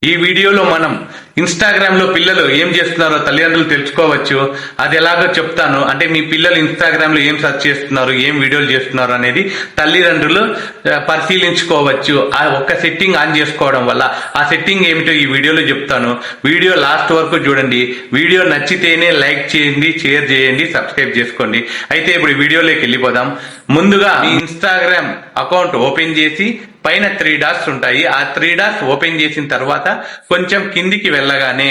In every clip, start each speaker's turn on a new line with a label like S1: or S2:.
S1: ఈ వీడియోలో మనం ఇన్స్టాగ్రామ్ లో పిల్లలు ఏం చేస్తున్నారో తల్లిదండ్రులు తెలుసుకోవచ్చు. అది ఎలాగో చెప్తాను. అంటే మీ పిల్లలు ఇన్స్టాగ్రామ్ లో ఏం సెర్చ్ చేస్తున్నారు, ఏం వీడియోలు చేస్తున్నారు అనేది తల్లిదండ్రులు పరిశీలించుకోవచ్చు. ఆ ఒక్క సెట్టింగ్ ఆన్ చేసుకోవడం వల్ల. ఆ సెట్టింగ్ ఏమిటో ఈ వీడియోలో చెప్తాను. వీడియో లాస్ట్ వరకు చూడండి. వీడియో నచ్చితేనే లైక్ చేయండి, షేర్ చేయండి, సబ్స్క్రైబ్ చేసుకోండి. అయితే ఇప్పుడు వీడియోలోకి వెళ్ళిపోదాం. ముందుగా మీ ఇన్స్టాగ్రామ్ అకౌంట్ ఓపెన్ చేసి పైన 3 డాట్స్ ఉంటాయి. ఆ 3 డాట్స్ ఓపెన్ చేసిన తర్వాత కొంచెం కిందికి వెళ్ళగానే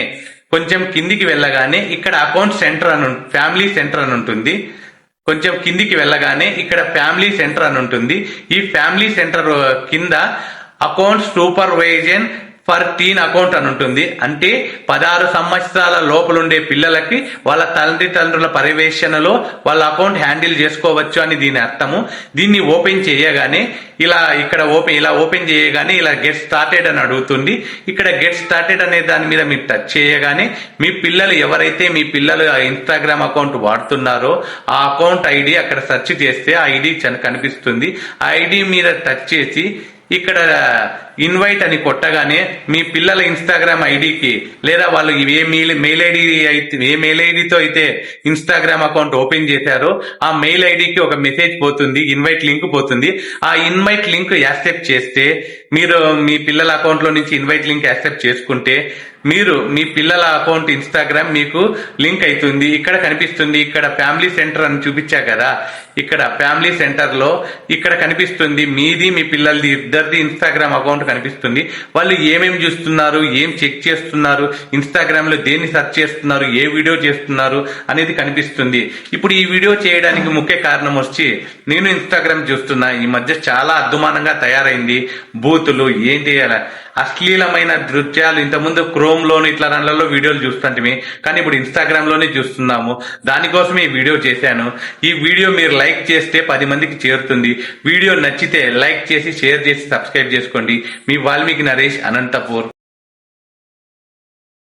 S1: ఇక్కడ అకౌంట్ సెంటర్ అని ఫ్యామిలీ సెంటర్ అని ఉంటుంది. కొంచెం కిందికి వెళ్ళగానే ఇక్కడ ఫ్యామిలీ సెంటర్ అని ఉంటుంది. ఈ ఫ్యామిలీ సెంటర్ కింద account supervision for teen account అని ఉంటుంది. అంటే 16 సంవత్సరాల లోపలుండే పిల్లలకి వాళ్ళ తల్లిదండ్రుల పర్యవేక్షణలో వాళ్ళ అకౌంట్ హ్యాండిల్ చేసుకోవచ్చు అని దీని అర్థము. దీన్ని ఓపెన్ చేయగానే ఇలా ఓపెన్ చేయగానే ఇలా గెట్ స్టార్టెడ్ అని అడుగుతుంది. ఇక్కడ గెట్ స్టార్టెడ్ అనే దాని మీద మీరు టచ్ చేయగానే మీ పిల్లలు ఎవరైతే మీ పిల్లలు ఇన్స్టాగ్రామ్ అకౌంట్ వాడుతున్నారో ఆ అకౌంట్ ఐడి అక్కడ సెర్చ్ చేస్తే ఆ ఐడి కనిపిస్తుంది. ఆ ఐడి మీద టచ్ చేసి ఇక్కడ ఇన్వైట్ అని కొట్టగానే మీ పిల్లల ఇన్స్టాగ్రామ్ ఐడికి లేదా వాళ్ళు ఏ మెయిల్ ఐడితో అయితే ఇన్స్టాగ్రామ్ అకౌంట్ ఓపెన్ చేశారో ఆ మెయిల్ ఐడికి ఒక మెసేజ్ పోతుంది, ఇన్వైట్ లింక్ పోతుంది. ఆ ఇన్వైట్ లింక్ యాక్సెప్ట్ చేస్తే మీరు మీ పిల్లల అకౌంట్ లో నుంచి ఇన్వైట్ లింక్ యాక్సెప్ట్ చేసుకుంటే మీరు మీ పిల్లల అకౌంట్ ఇన్స్టాగ్రామ్ మీకు లింక్ అవుతుంది. ఇక్కడ కనిపిస్తుంది, ఇక్కడ ఫ్యామిలీ సెంటర్ అని చూపించా కదా, ఇక్కడ ఫ్యామిలీ సెంటర్ లో ఇక్కడ కనిపిస్తుంది మీది మీ పిల్లలది ఇద్దరిది ఇన్స్టాగ్రామ్ అకౌంట్ కనిపిస్తుంది. వాళ్ళు ఏమేమి చూస్తున్నారు, ఏం చెక్ చేస్తున్నారు, ఇన్స్టాగ్రామ్ లో దేన్ని సెర్చ్ చేస్తున్నారు, ఏ వీడియో చేస్తున్నారు అనేది కనిపిస్తుంది. ఇప్పుడు ఈ వీడియో చేయడానికి ముఖ్య కారణం వచ్చి నేను ఇన్స్టాగ్రామ్ చూస్తున్నా. ఈ మధ్య చాలా అద్దుమానంగా తయారైంది. బూతులు ఏంటి అశ్లీలమైన దృశ్యాలు ఇంతకుముందు క్రోమ్ లోను ఇట్లా దానిలో వీడియోలు చూస్తుంటే కానీ ఇప్పుడు ఇన్స్టాగ్రామ్ లోనే చూస్తున్నాము. దానికోసమే ఈ వీడియో చేశాను. ఈ వీడియో మీరు లైక్ చేస్తే 10 మందికి చేరుతుంది. వీడియో నచ్చితే లైక్ చేసి షేర్ చేసి సబ్స్క్రైబ్ చేసుకోండి. మీ వాల్మీకి నరేష్, అనంతపూర్.